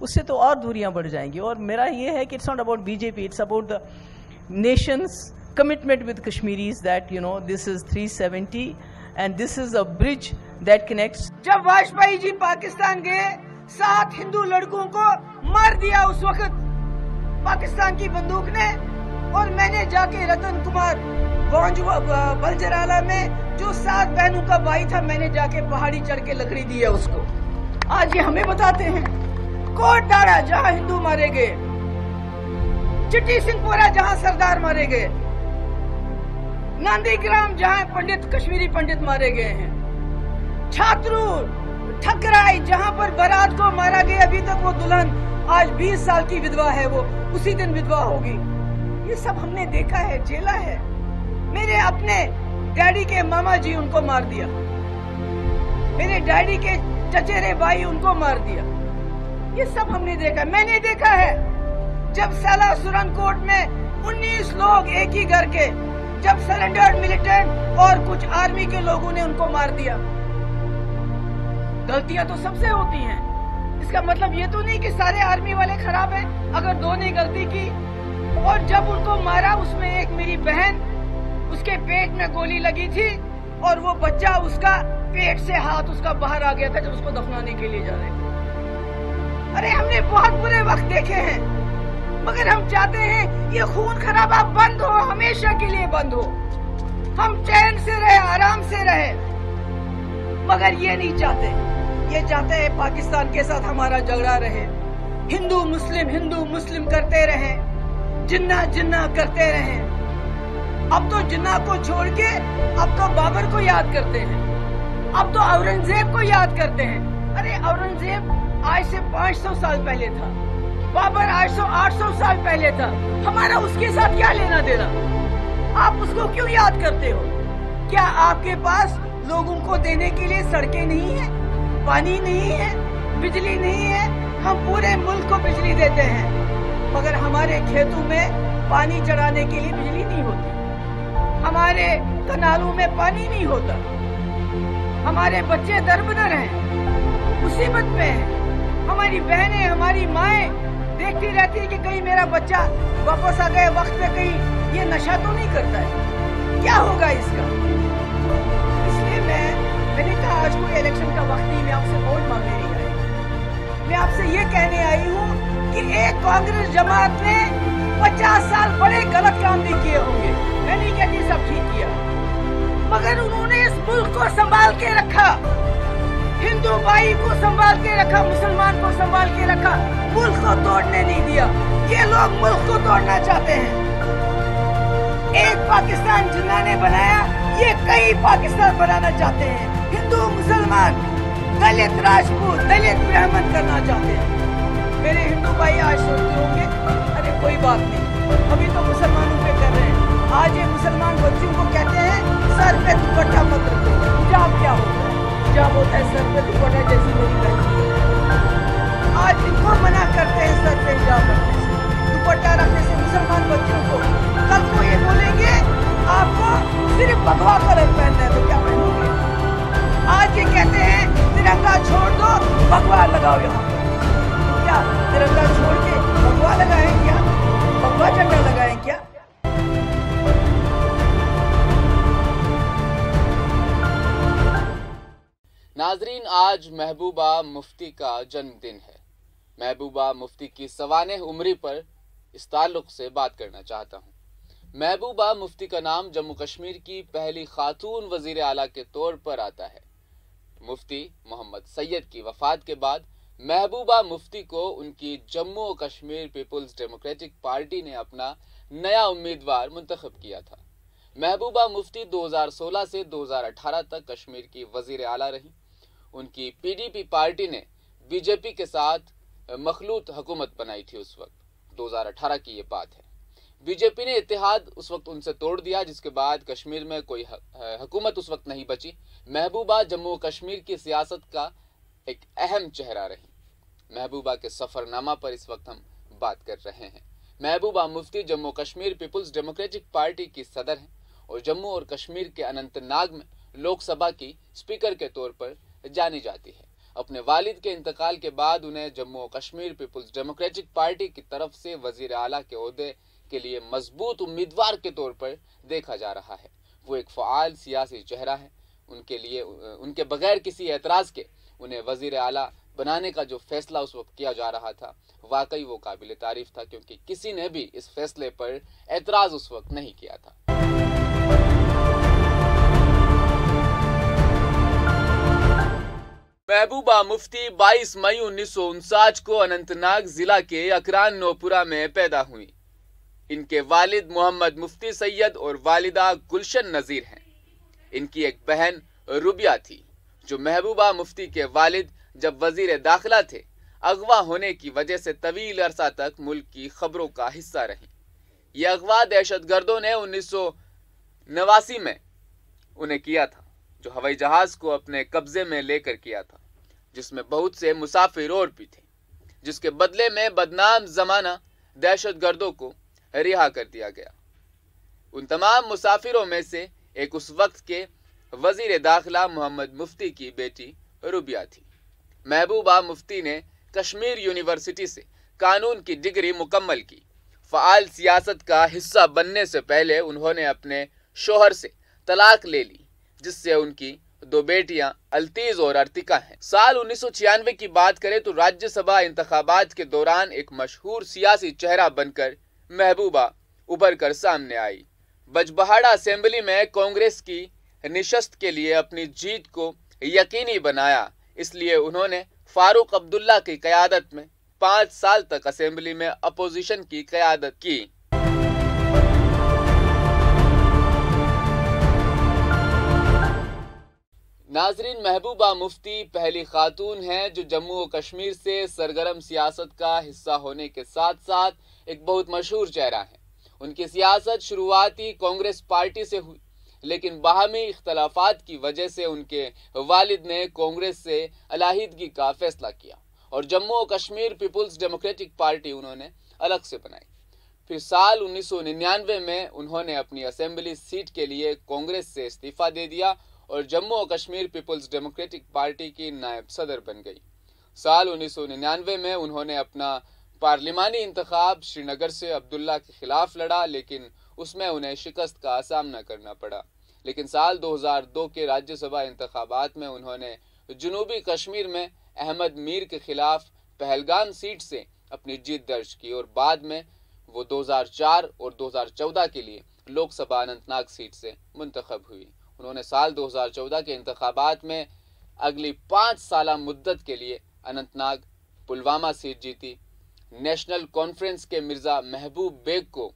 उससे तो और दूरियां बढ़ जाएंगी। और मेरा ये है कि it's not about BJP, it's about the Nations commitment with Kashmiris that this is 370 and this is a bridge that connects. जब वाजपेयी जी पाकिस्तान गए 7 हिंदू लड़कों को मार दिया उस वक्त पाकिस्तान की बंदूक ने, और मैंने जाके रतन कुमार बलजराला में जो 7 बहनों का भाई था, मैंने जाके पहाड़ी चढ़ के लकड़ी दी है उसको। आज ये हमें बताते हैं। कोट डाड़ा जहां हिंदू मारे गए, चिट्टी सिंहपुरा जहां सरदार मारे गए, नंदीग्राम जहां कश्मीरी पंडित मारे गए हैं, छात्रू ठकराई जहां पर बारात को मारा गया, अभी तक वो दुल्हन आज 20 साल की विधवा है, वो उसी दिन विधवा होगी। ये सब हमने देखा है, झेला है। मेरे अपने डैडी के मामा जी उनको मार दिया, मेरे डैडी के चचेरे भाई उनको मार दिया। ये सब हमने देखा। मैंने देखा है जब साला सुरनकोट में 19 लोग एक ही घर के, जब सरेंडर्ड मिलिटेंट और कुछ आर्मी के लोगों ने उनको मार दिया। गलतियां तो सबसे होती हैं, इसका मतलब ये तो नहीं कि सारे आर्मी वाले खराब हैं। अगर 2 ने गलती की, और जब उनको मारा उसमें एक मेरी बहन, उसके पेट में गोली लगी थी और वो बच्चा उसका पेट से हाथ उसका बाहर आ गया था जब उसको दफनाने के लिए जा रहे थे। अरे हमने बहुत बुरे वक्त देखे हैं, मगर हम चाहते हैं ये खून खराबा बंद हो, हमेशा के लिए बंद हो। हम चैन से रहे, आराम से रहे, मगर ये नहीं चाहते। ये चाहते हैं पाकिस्तान के साथ हमारा झगड़ा रहे, हिंदू मुस्लिम करते रहे, जिन्ना जिन्ना करते रहे। अब तो जिन्ना को छोड़ के अब तो बाबर को याद करते हैं, अब तो औरंगजेब को याद करते हैं। अरे औरंगजेब आज से 500 साल पहले था, बाबर 800 साल पहले था। हमारा उसके साथ क्या लेना देना? आप उसको क्यों याद करते हो? क्या आपके पास लोगों को देने के लिए सड़कें नहीं है, पानी नहीं है, बिजली नहीं है? हम पूरे मुल्क को बिजली देते हैं, मगर हमारे खेतों में पानी चढ़ाने के लिए बिजली नहीं होती, हमारे कनालों में पानी नहीं होता, हमारे बच्चे दरबदर हैं, मुसीबत में हैं। हमारी बहनें, हमारी माएं देखती रहती है कि कहीं मेरा बच्चा वापस आ गए वक्त पे, कहीं ये नशा तो नहीं करता है, क्या होगा इसका? इसलिए मैंने कहा आज कोई इलेक्शन का वक्त नहीं, मैं आपसे वोट मांगने नहीं आई। मैं आपसे ये कहने आई हूँ कि एक कांग्रेस जमात ने 50 साल बड़े गलत काम भी किए होंगे, मैं नहीं कहती सब ठीक किया, मगर उन्होंने इस मुल्क को संभाल के रखा, हिंदू भाई को संभाल के रखा, मुसलमान को संभाल के रखा, मुल्क को तोड़ने नहीं दिया। ये लोग मुल्क को तोड़ना चाहते हैं। एक पाकिस्तान जिन्होंने बनाया, ये कई पाकिस्तान बनाना चाहते हैं। हिंदू मुसलमान, दलित राजपूत, दलित ब्राह्मण करना चाहते हैं। मेरे हिंदू भाई आज सोचते होंगे अरे कोई बात नहीं, अभी तो मुसलमानों पे कर रहे हैं। आज ये मुसलमान बच्चों को कहते हैं सर पे दुपट्टा मत रखो। हिजाब क्या होता है? हिजाब होता है सर पे दुपट्टा, जैसी मेरी बहन। आज इनको मना करते हैं सर पे हिजाब रखने से, दुपट्टा रखने से मुसलमान बच्चों को। कल को ये बोलेंगे आपको सिर्फ भगवा कलर पहनना है, तो क्या पहनोगे? आज ये कहते हैं तिरंगा छोड़ दो, भगवा लगाओ यहाँ। क्या तिरंगा छोड़ के भगवा लगाएं क्या? भगवा झंडा लगाएं क्या? नाजरीन, आज महबूबा मुफ्ती का जन्मदिन है। महबूबा मुफ्ती की सवानेह उम्री पर इस ताल्लुक से बात करना चाहता हूँ। महबूबा मुफ्ती का नाम जम्मू कश्मीर की पहली खातून वजीर आला के तौर पर आता है। मुफ्ती मोहम्मद सैयद की वफात के बाद महबूबा मुफ्ती को उनकी जम्मू और कश्मीर पीपुल्स डेमोक्रेटिक पार्टी ने अपना नया उम्मीदवार मुंतखब किया था। महबूबा मुफ्ती 2016 से 2018 तक कश्मीर की वजीर आला रही। उनकी पीडीपी पार्टी ने बीजेपी के साथ मखलूत हुकूमत बनाई थी। उस वक्त 2018 की ये बात है। बीजेपी ने इत्तेहाद उस वक्त उनसे तोड़ दिया, जिसके बाद कश्मीर में कोई हुकूमत उस वक्त नहीं बची। महबूबा जम्मू कश्मीर की सियासत का एक अहम चेहरा रही। महबूबा के सफरनामा पर इस वक्त हम बात कर रहे हैं। महबूबा मुफ्ती जम्मू कश्मीर पीपुल्स डेमोक्रेटिक पार्टी की सदर हैं और जम्मू और कश्मीर के अनंतनाग में लोकसभा की स्पीकर के तौर पर जानी जाती है। अपने वालिद के इंतकाल के बाद उन्हें जम्मू और कश्मीर पीपुल्स डेमोक्रेटिक पार्टी की तरफ से वजीर आला के ओहदे के लिए मजबूत उम्मीदवार के तौर पर देखा जा रहा है। वो एक फ़आल सियासी चेहरा है। उनके लिए उनके बगैर किसी एतराज़ के उन्हें वजीर आला बनाने का जो फैसला उस वक्त किया जा रहा था, वाकई वो काबिल तारीफ था, क्योंकि किसी ने भी इस फैसले पर एतराज़ उस वक्त नहीं किया था। महबूबा मुफ्ती 22 मई 1959 को अनंतनाग जिला के अकरान नोपुरा में पैदा हुई। इनके वालिद मोहम्मद मुफ्ती सैयद और वालिदा गुलशन नज़ीर हैं। इनकी एक बहन रुबिया थी, जो महबूबा मुफ्ती के वालिद जब वजीर दाखिला थे, अगवा होने की वजह से तवील अरसा तक मुल्क की खबरों का हिस्सा रही। ये अगवा दहशतगर्दों ने 1989 में उन्हें किया था, जो हवाई जहाज को अपने कब्जे में लेकर किया था, जिसमें बहुत से मुसाफिर और भी थे, जिसके बदले में बदनाम जमाना दहशतगर्दों को रिहा कर दिया गया। उन तमाम मुसाफिरों में से एक उस वक्त के वजीर दाखिला मोहम्मद मुफ्ती की बेटी रुबिया थी। महबूबा मुफ्ती ने कश्मीर यूनिवर्सिटी से कानून की डिग्री मुकम्मल की। फ़आल सियासत का हिस्सा बनने से पहले उन्होंने अपने शोहर से तलाक ले ली, जिससे उनकी 2 बेटियां अल्तीज़ और अर्तिका हैं। साल 1996 की बात करें तो राज्यसभा इंतखाबात के दौरान एक मशहूर सियासी चेहरा बनकर महबूबा उभर कर सामने आई। बजबहाड़ा असेंबली में कांग्रेस की निशस्त के लिए अपनी जीत को यकीनी बनाया। इसलिए उन्होंने फारूक अब्दुल्ला की क़यादत में 5 साल तक असेंबली में अपोजिशन की क़यादत की। नाजरीन, महबूबा मुफ्ती पहली खातून हैं जो जम्मू और कश्मीर से सरगर्म सियासत का हिस्सा होने के साथ साथ एक बहुत मशहूर चेहरा है। उनकी सियासत शुरुआती कांग्रेस पार्टी से हुई, लेकिन बाहमी इख्तलाफात की वजह से उनके वालिद ने कांग्रेस से अलहदगी का फैसला किया और जम्मू और कश्मीर पीपुल्स डेमोक्रेटिक पार्टी उन्होंने अलग से बनाई। फिर साल 1999 में उन्होंने अपनी असेंबली सीट के लिए कांग्रेस से इस्तीफा दे दिया और जम्मू और कश्मीर पीपुल्स डेमोक्रेटिक पार्टी की नायब सदर बन गई। साल 1999 में उन्होंने अपना पार्लिमानी इंतखाब श्रीनगर से अब्दुल्ला के खिलाफ लड़ा, लेकिन उसमें उन्हें शिकस्त का सामना करना पड़ा। लेकिन साल 2002 के राज्यसभा इंतखाबात में उन्होंने जनूबी कश्मीर में अहमद मीर के खिलाफ पहलगाम सीट से अपनी जीत दर्ज की और बाद में वो 2004 और 2014 के लिए लोकसभा अनंतनाग सीट से मुंतखब हुई। उन्होंने साल 2014 के इंतखाबात में अगली 5 साल मुद्दत के लिए अनंतनाग पुलवामा सीट जीती। नेशनल कॉन्फ्रेंस के मिर्जा महबूब बेग को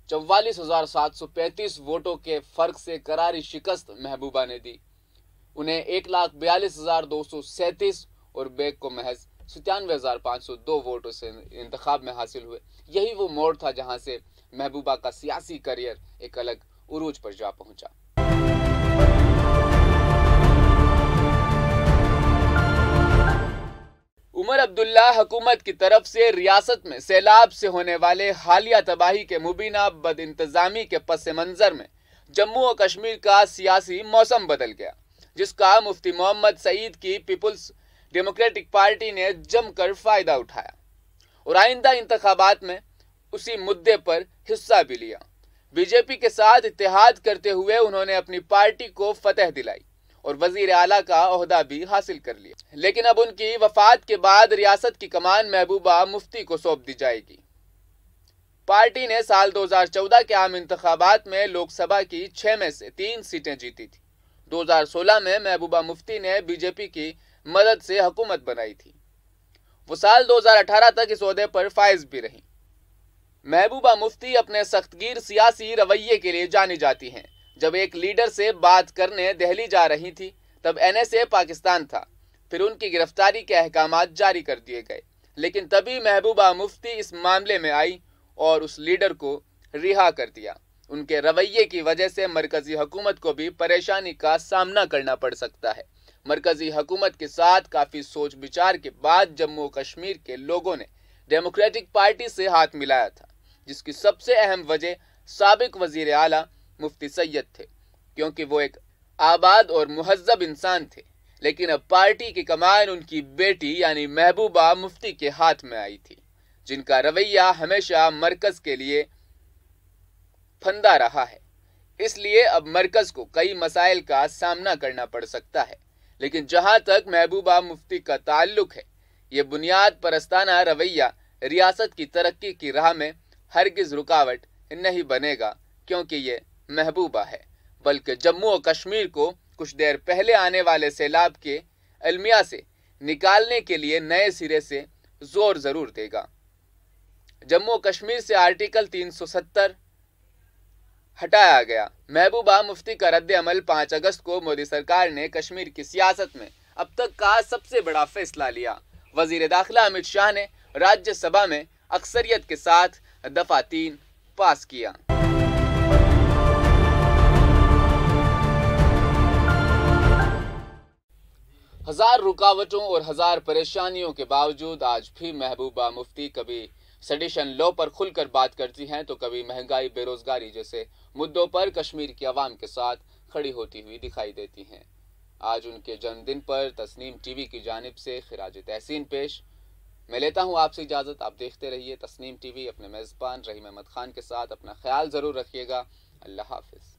44,735 वोटों के फर्क से करारी शिकस्त महबूबा ने दी। उन्हें 1,42,237 और बेग को महज 97,502 वोटों से इंतखाब में हासिल हुए। यही वो मोड़ था जहां से महबूबा का सियासी करियर एक अलग उरूज पर जा पहुंचा। उमर अब्दुल्ला हुकूमत की तरफ से रियासत में सैलाब से होने वाले हालिया तबाही के मुबीना बदइंतजामी के पस मंजर में जम्मू और कश्मीर का सियासी मौसम बदल गया, जिसका मुफ्ती मोहम्मद सईद की पीपुल्स डेमोक्रेटिक पार्टी ने जमकर फायदा उठाया और आइंदा इंतखाबात में उसी मुद्दे पर हिस्सा भी लिया। बीजेपी के साथ इत्तेहाद करते हुए उन्होंने अपनी पार्टी को फतह दिलाई और वजीर आला का ओहदा भी हासिल कर लिया। लेकिन अब उनकी वफात के बाद रियासत की कमान महबूबा मुफ्ती को सौंप दी जाएगी। पार्टी ने साल 2014 के आम इंतखाबात में लोकसभा की 6 में से 3 सीटें जीती थी। 2016 में महबूबा मुफ्ती ने बीजेपी की मदद से हुकूमत बनाई थी। वो साल 2018 तक इस ओहदे पर फाइज भी रही। महबूबा मुफ्ती अपने सख्तगीर सियासी रवैये के लिए जानी जाती हैं। जब एक लीडर से बात करने दिल्ली जा रही थी तब NSA पाकिस्तान था। फिर उनकी गिरफ्तारी के अहकामात जारी कर दिए गए, लेकिन तभी महबूबा मुफ्ती इस मामले में आई और उस लीडर को रिहा कर दिया। उनके रवैये की वजह से मरकजी हुकूमत को भी परेशानी का सामना करना पड़ सकता है। मरकजी हुकूमत के साथ काफ़ी सोच विचार के बाद जम्मू कश्मीर के लोगों ने डेमोक्रेटिक पार्टी से हाथ मिलाया था, जिसकी सबसे अहम वजह साबिक वजीर आला मुफ्ती सैयद थे, क्योंकि वो एक आबाद और मुहज्जब इंसान थे। लेकिन अब पार्टी की कमान उनकी बेटी यानी महबूबा मुफ्ती के हाथ में आई थी, जिनका रवैया हमेशा मरकज के लिए फंदा रहा है। इसलिए अब मरकज को कई मसाइल का सामना करना पड़ सकता है। लेकिन जहां तक महबूबा मुफ्ती का ताल्लुक है, ये बुनियाद परस्ताना रवैया रियासत की तरक्की की राह में हरगिज रुकावट नहीं बनेगा, क्योंकि ये महबूबा है, बल्कि जम्मू और कश्मीर को कुछ देर पहले आने वाले सैलाब के अलमिया से निकालने के लिए नए सिरे से जोर जरूर देगा। जम्मू और कश्मीर से आर्टिकल 370 हटाया गया। महबूबा मुफ्ती का रद्द अमल 5 अगस्त को मोदी सरकार ने कश्मीर की सियासत में अब तक का सबसे बड़ा फैसला लिया। वजीर दाखिला अमित शाह ने राज्यसभा में अक्सरियत के साथ दफा 3 पास किया। हजार रुकावटों और हजार परेशानियों के बावजूद आज भी महबूबा मुफ्ती कभी सेडिशन लॉ पर खुलकर बात करती हैं, तो कभी महंगाई, बेरोजगारी जैसे मुद्दों पर कश्मीर की आवाम के साथ खड़ी होती हुई दिखाई देती हैं। आज उनके जन्मदिन पर तस्नीम टीवी की जानिब से खिराज तहसीन पेश। मैं लेता हूं आपसे इजाजत। आप देखते रहिए तस्नीम टीवी। अपने मेजबान रहीम अहमद खान के साथ अपना ख्याल जरूर रखिएगा। अल्लाह हाफिज।